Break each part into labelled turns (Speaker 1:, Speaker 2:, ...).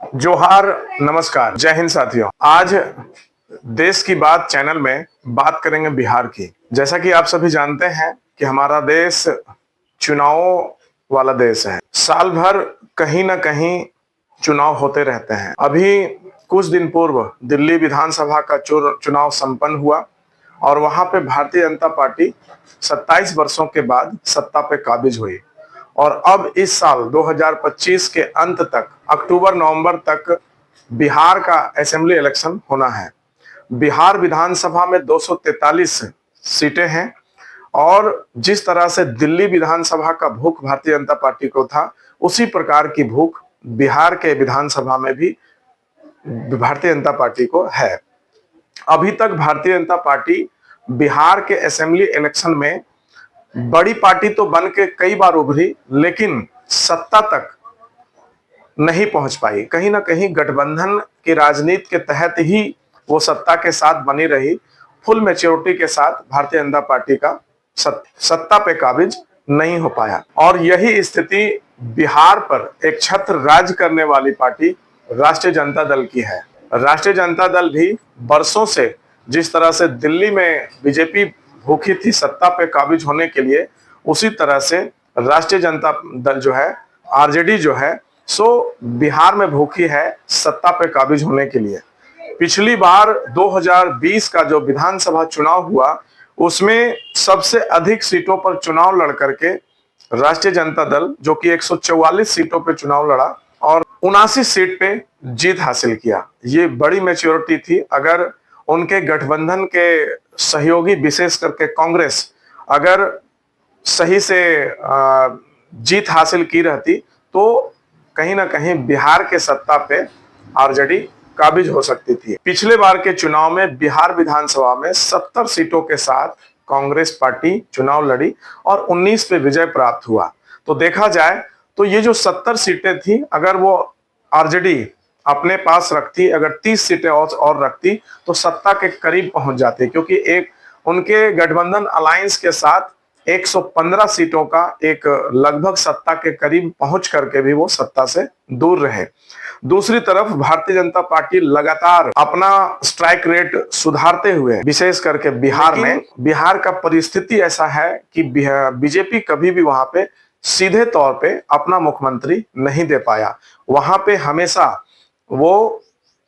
Speaker 1: जोहार, नमस्कार, जय हिंद साथियों। आज देश की बात चैनल में बात करेंगे बिहार की। जैसा कि आप सभी जानते हैं कि हमारा देश चुनावों वाला देश है। साल भर कहीं ना कहीं चुनाव होते रहते हैं। अभी कुछ दिन पूर्व दिल्ली विधानसभा का चुनाव संपन्न हुआ और वहां पे भारतीय जनता पार्टी 27 वर्षों के बाद सत्ता पे काबिज हुई। और अब इस साल 2025 के अंत तक, अक्टूबर नवंबर तक बिहार का असेंबली इलेक्शन होना है। बिहार विधानसभा में 243 सीटें हैं और जिस तरह से दिल्ली विधानसभा का भूख भारतीय जनता पार्टी को था, उसी प्रकार की भूख बिहार के विधानसभा में भी भारतीय जनता पार्टी को है। अभी तक भारतीय जनता पार्टी बिहार के असेंबली इलेक्शन में बड़ी पार्टी तो बन के कई बार उभरी, लेकिन सत्ता तक नहीं पहुंच पाई। कहीं ना कहीं गठबंधन की राजनीति के तहत ही वो सत्ता के साथ बनी रही। फुल मैच्योरिटी के साथ भारतीय जनता पार्टी का सत्ता पे काबिज नहीं हो पाया। और यही स्थिति बिहार पर एक छत्र राज करने वाली पार्टी राष्ट्रीय जनता दल की है। राष्ट्रीय जनता दल भी वर्षों से, जिस तरह से दिल्ली में बीजेपी भूखी थी सत्ता पे काबिज होने के लिए, उसी तरह से राष्ट्रीय जनता दल जो है, आरजेडी जो है, सो बिहार में भूखी है सत्ता पे काबिज होने के लिए। पिछली बार 2020 का जो विधानसभा चुनाव हुआ, उसमें सबसे अधिक सीटों पर चुनाव लड़ करके राष्ट्रीय जनता दल, जो कि 144 सीटों पे चुनाव लड़ा और 79 सीट पे जीत हासिल किया। ये बड़ी मैच्योरिटी थी। अगर उनके गठबंधन के सहयोगी, विशेष करके कांग्रेस, अगर सही से जीत हासिल की रहती तो कहीं ना कहीं बिहार के सत्ता पे आरजेडी काबिज हो सकती थी। पिछले बार के चुनाव में बिहार विधानसभा में 70 सीटों के साथ कांग्रेस पार्टी चुनाव लड़ी और 19 पे विजय प्राप्त हुआ। तो देखा जाए तो ये जो 70 सीटें थी, अगर वो आरजेडी अपने पास रखती, अगर 30 सीटें और रखती तो सत्ता के करीब पहुंच जाती, क्योंकि एक उनके गठबंधन अलायंस के साथ 115 सीटों का एक लगभग सत्ता के करीब पहुंच करके भी वो सत्ता से दूर रहे। दूसरी तरफ भारतीय जनता पार्टी लगातार अपना स्ट्राइक रेट सुधारते हुए, विशेष करके बिहार में, बिहार का परिस्थिति ऐसा है कि बीजेपी कभी भी वहां पे सीधे तौर पे अपना मुख्यमंत्री नहीं दे पाया। वहां पे हमेशा वो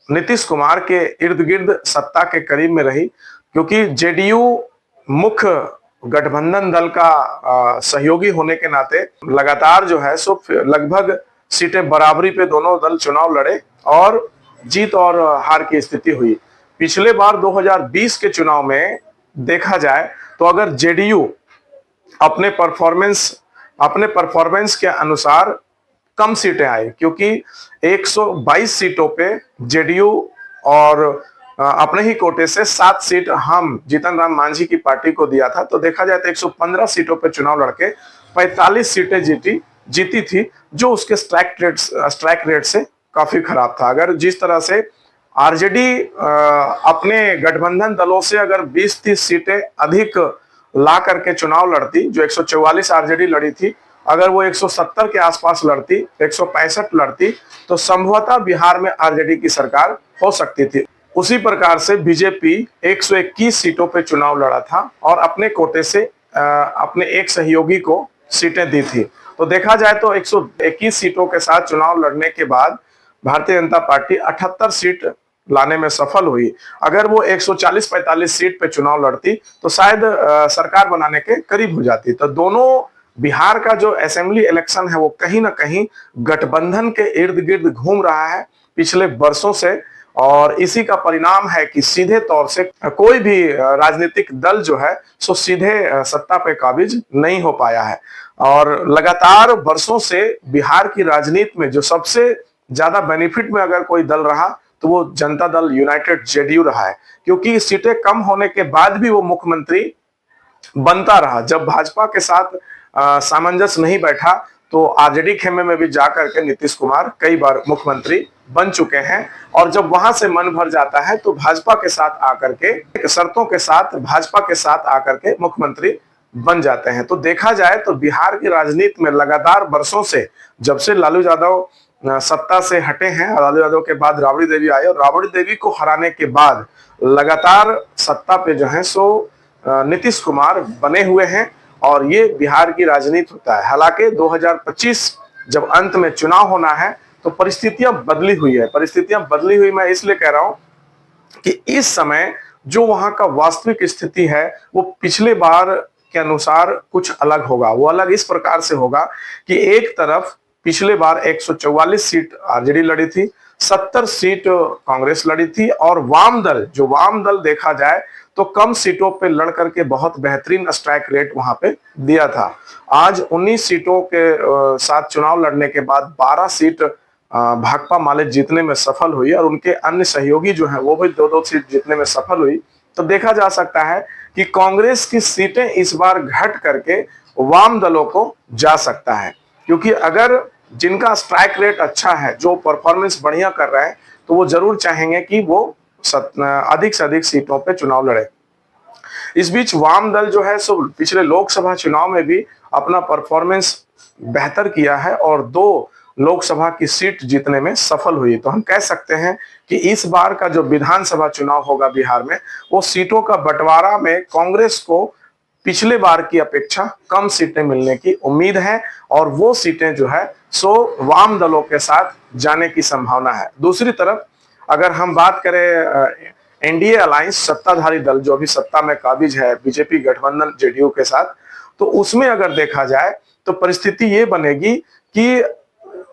Speaker 1: नीतीश कुमार के इर्द गिर्द सत्ता के करीब में रही, क्योंकि जेडीयू मुख्य गठबंधन दल का सहयोगी होने के नाते लगातार जो है सो लगभग सीटें बराबरी पे दोनों दल चुनाव लड़े और जीत और हार की स्थिति हुई। पिछले बार 2020 के चुनाव में देखा जाए तो अगर जेडीयू अपने परफॉर्मेंस के अनुसार कम सीटें आई, क्योंकि 122 सीटों पे जेडीयू और अपने ही कोटे से 7 सीट हम जीतन राम मांझी की पार्टी को दिया था। तो देखा जाए तो 115 सीटों पे चुनाव लड़के 45 सीटें जीती थी, जो उसके स्ट्राइक रेट से काफी खराब था। अगर जिस तरह से आरजेडी अपने गठबंधन दलों से अगर 20-30 सीटें अधिक ला करके चुनाव लड़ती, जो 144 आरजेडी लड़ी थी, अगर वो 170 के आसपास लड़ती, 165 लड़ती, तो संभवतः बिहार में आरजेडी की सरकार हो सकती थी। उसी प्रकार से बीजेपी 121 सीटों पे चुनाव लड़ा था और अपने कोटे से अपने एक सहयोगी को सीटें दी थी। तो देखा जाए तो 121 सीटों के साथ चुनाव लड़ने के बाद भारतीय जनता पार्टी 78 सीट लाने में सफल हुई। अगर वो 140-45 सीट पे चुनाव लड़ती तो शायद सरकार बनाने के करीब हो जाती। तो दोनों बिहार का जो असेंबली इलेक्शन है वो कहीं ना कहीं गठबंधन के इर्द गिर्द घूम रहा है पिछले वर्षों से, और इसी का परिणाम है कि सीधे तौर से कोई भी राजनीतिक दल जो है सो सीधे सत्ता पे काबिज नहीं हो पाया है। और लगातार वर्षों से बिहार की राजनीति में जो सबसे ज्यादा बेनिफिट में अगर कोई दल रहा तो वो जनता दल यूनाइटेड जेडीयू रहा है, क्योंकि सीटें कम होने के बाद भी वो मुख्यमंत्री बनता रहा। जब भाजपा के साथ सामंजस्य नहीं बैठा तो आरजेडी खेमे में भी जाकर के नीतीश कुमार कई बार मुख्यमंत्री बन चुके हैं, और जब वहां से मन भर जाता है तो भाजपा के साथ आकर के, शर्तों के साथ भाजपा के साथ आकर के मुख्यमंत्री बन जाते हैं। तो देखा जाए तो बिहार की राजनीति में लगातार वर्षों से, जब से लालू यादव सत्ता से हटे हैं। लालू यादव के बाद राबड़ी देवी आए और राबड़ी देवी को हराने के बाद लगातार सत्ता पे जो है सो नीतीश कुमार बने हुए हैं और ये बिहार की राजनीति होता है। हालांकि 2025 जब अंत में चुनाव होना है तो परिस्थितियां बदली हुई है। परिस्थितियां बदली हुई मैं इसलिए कह रहा हूं कि इस समय जो वहां का वास्तविक स्थिति है वो पिछले बार के अनुसार कुछ अलग होगा। वो अलग इस प्रकार से होगा कि एक तरफ पिछले बार 144 सीट आरजेडी लड़ी थी, 70 सीट कांग्रेस लड़ी थी और वाम दल, जो वाम दल देखा जाए तो कम सीटों पे लड़ करके बहुत बेहतरीन स्ट्राइक रेट वहां पे दिया था। आज 19 सीटों के साथ चुनाव लड़ने के बाद 12 सीट भाकपा माले जीतने में सफल हुई और उनके अन्य सहयोगी जो हैं वो भी 2-2 सीट जीतने में सफल हुई। तो देखा जा सकता है कि कांग्रेस की सीटें इस बार घट करके वाम दलों को जा सकता है, क्योंकि अगर जिनका स्ट्राइक रेट अच्छा है, जो परफॉर्मेंस बढ़िया कर रहे हैं, तो वो जरूर चाहेंगे कि वो अधिक से अधिक सीटों पे चुनाव लड़े। इस बीच वाम दल जो है सो पिछले लोकसभा चुनाव में भी अपना परफॉर्मेंस बेहतर किया है और 2 लोकसभा की सीट जीतने में सफल हुई। तो हम कह सकते हैं कि इस बार का जो विधानसभा चुनाव होगा बिहार में, वो सीटों का बंटवारा में कांग्रेस को पिछले बार की अपेक्षा कम सीटें मिलने की उम्मीद है और वो सीटें जो है सो वाम दलों के साथ जाने की संभावना है। दूसरी तरफ अगर हम बात करें एनडीए अलायंस, सत्ताधारी दल जो अभी सत्ता में काबिज है बीजेपी गठबंधन जेडीयू के साथ, तो उसमें अगर देखा जाए तो परिस्थिति ये बनेगी कि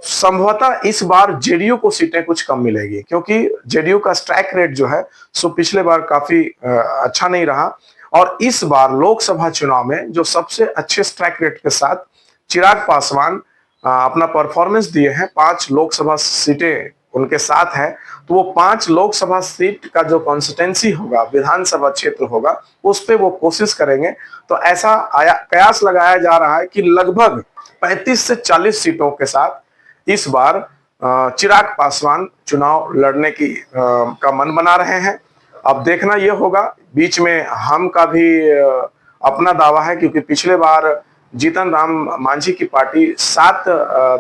Speaker 1: संभवतः इस बार जेडीयू को सीटें कुछ कम मिलेगी, क्योंकि जेडीयू का स्ट्राइक रेट जो है सो पिछले बार काफी अच्छा नहीं रहा और इस बार लोकसभा चुनाव में जो सबसे अच्छे स्ट्राइक रेट के साथ चिराग पासवान अपना परफॉर्मेंस दिए हैं, 5 लोकसभा सीटें उनके साथ है, तो वो 5 लोकसभा सीट का जो कॉन्स्टिट्यूंसी होगा, विधानसभा क्षेत्र होगा, उस पे वो कोशिश करेंगे। तो ऐसा कयास लगाया जा रहा है कि लगभग 35 से 40 सीटों के साथ इस बार चिराग पासवान चुनाव लड़ने की का मन बना रहे हैं। अब देखना यह होगा, बीच में हम का भी अपना दावा है, क्योंकि पिछले बार जीतन राम मांझी की पार्टी 7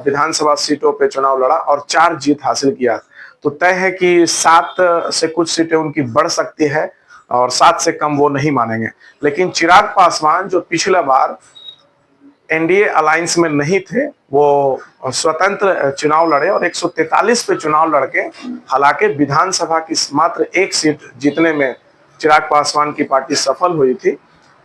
Speaker 1: विधानसभा सीटों पे चुनाव लड़ा और 4 जीत हासिल किया। तो तय है कि 7 से कुछ सीटें उनकी बढ़ सकती है और 7 से कम वो नहीं मानेंगे। लेकिन चिराग पासवान जो पिछला बार एनडीए अलायंस में नहीं थे, वो स्वतंत्र चुनाव लड़े और 143 पे चुनाव लड़के हालांकि विधानसभा की मात्र 1 सीट जीतने में चिराग पासवान की पार्टी सफल हुई थी।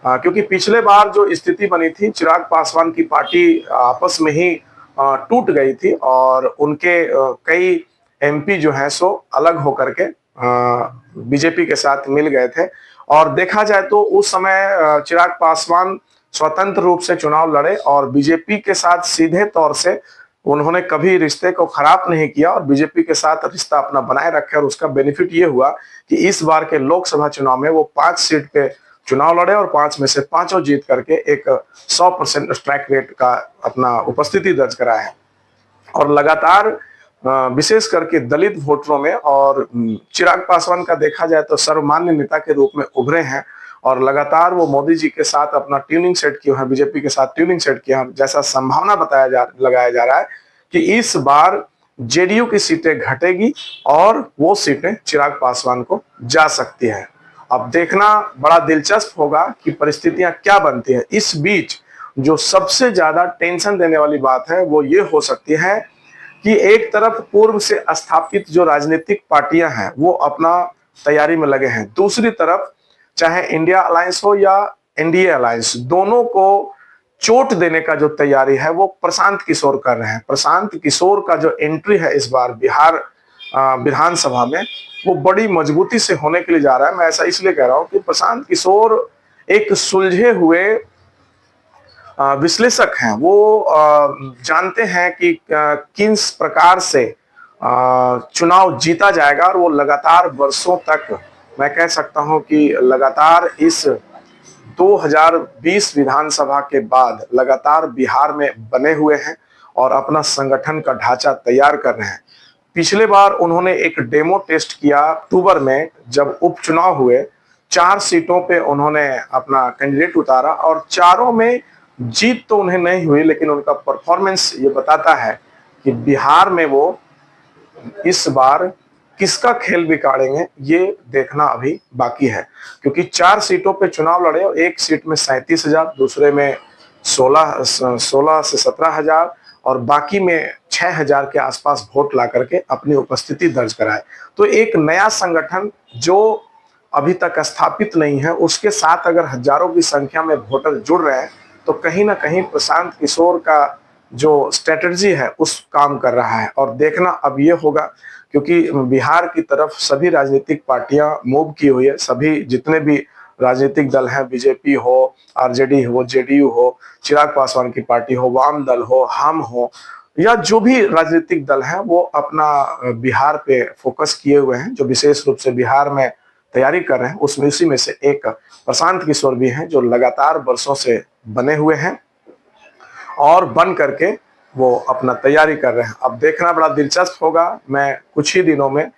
Speaker 1: क्योंकि पिछले बार जो स्थिति बनी थी, चिराग पासवान की पार्टी आपस में ही टूट गई थी और उनके कई एमपी जो हैं सो अलग होकर के बीजेपी के साथ मिल गए थे। और देखा जाए तो उस समय चिराग पासवान स्वतंत्र रूप से चुनाव लड़े और बीजेपी के साथ सीधे तौर से उन्होंने कभी रिश्ते को खराब नहीं किया और बीजेपी के साथ रिश्ता अपना बनाए रखे और उसका बेनिफिट ये हुआ कि इस बार के लोकसभा चुनाव में वो 5 सीट पे चुनाव लड़े और 5 में से 5 जीत करके एक 100% स्ट्राइक रेट का अपना उपस्थिति दर्ज करा है। और लगातार विशेष करके दलित वोटरों में और चिराग पासवान का देखा जाए तो सर्वमान्य नेता के रूप में उभरे हैं और लगातार वो मोदी जी के साथ अपना ट्यूनिंग सेट किया है, बीजेपी के साथ ट्यूनिंग सेट किया है। जैसा संभावना लगाया जा रहा है कि इस बार जेडीयू की सीटें घटेगी और वो सीटें चिराग पासवान को जा सकती है। अब देखना बड़ा दिलचस्प होगा कि परिस्थितियां क्या बनती है। इस बीच जो सबसे ज्यादा टेंशन देने वाली बात है वो ये हो सकती है कि एक तरफ पूर्व से स्थापित जो राजनीतिक पार्टियां हैं वो अपना तैयारी में लगे हैं, दूसरी तरफ चाहे इंडिया अलायंस हो या एनडीए अलायंस, दोनों को चोट देने का जो तैयारी है वो प्रशांत किशोर कर रहे हैं। प्रशांत किशोर का जो एंट्री है इस बार बिहार विधानसभा में वो बड़ी मजबूती से होने के लिए जा रहा है। मैं ऐसा इसलिए कह रहा हूं कि प्रशांत किशोर एक सुलझे हुए विश्लेषक हैं। वो जानते हैं कि किस प्रकार से चुनाव जीता जाएगा और वो लगातार वर्षों तक, मैं कह सकता हूं कि लगातार इस 2020 विधानसभा के बाद लगातार बिहार में बने हुए हैं और अपना संगठन का ढांचा तैयार कर रहे हैं। पिछले बार उन्होंने एक डेमो टेस्ट किया अक्टूबर में जब उपचुनाव हुए, 4 सीटों पे उन्होंने अपना कैंडिडेट उतारा और चारों में जीत तो उन्हें नहीं हुई, लेकिन उनका परफॉर्मेंस ये बताता है कि बिहार में वो इस बार किसका खेल बिगाड़ेंगे ये देखना अभी बाकी है, क्योंकि 4 सीटों पे चुनाव लड़े और एक सीट में 37,000, दूसरे में 16 से 17,000 और बाकी में 6,000 के आसपास वोट ला करके अपनी उपस्थिति दर्ज कराए। तो एक नया संगठन जो अभी तक स्थापित नहीं है, उसके साथ अगर हजारों की संख्या में वोटर जुड़ रहे हैं तो कहीं ना कहीं प्रशांत किशोर का जो स्ट्रेटजी है उस काम कर रहा है। और देखना अब ये होगा, क्योंकि बिहार की तरफ सभी राजनीतिक पार्टियां मूव की हुई है, सभी जितने भी राजनीतिक दल हैं, बीजेपी हो, आरजेडी हो, जेडीयू हो, चिराग पासवान की पार्टी हो, वाम दल हो, हम हो, या जो भी राजनीतिक दल हैं, वो अपना बिहार पे फोकस किए हुए हैं। जो विशेष रूप से बिहार में तैयारी कर रहे हैं उसमें उसी में से एक प्रशांत किशोर भी हैं, जो लगातार वर्षों से बने हुए हैं और बन करके वो अपना तैयारी कर रहे हैं। अब देखना बड़ा दिलचस्प होगा। मैं कुछ ही दिनों में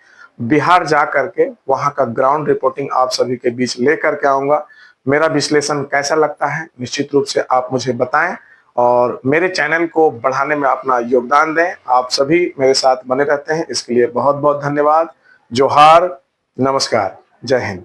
Speaker 1: बिहार जा करके वहां का ग्राउंड रिपोर्टिंग आप सभी के बीच लेकर के आऊंगा। मेरा विश्लेषण कैसा लगता है निश्चित रूप से आप मुझे बताएं और मेरे चैनल को बढ़ाने में अपना योगदान दें। आप सभी मेरे साथ बने रहते हैं, इसके लिए बहुत बहुत धन्यवाद। जोहार, नमस्कार, जय हिंद।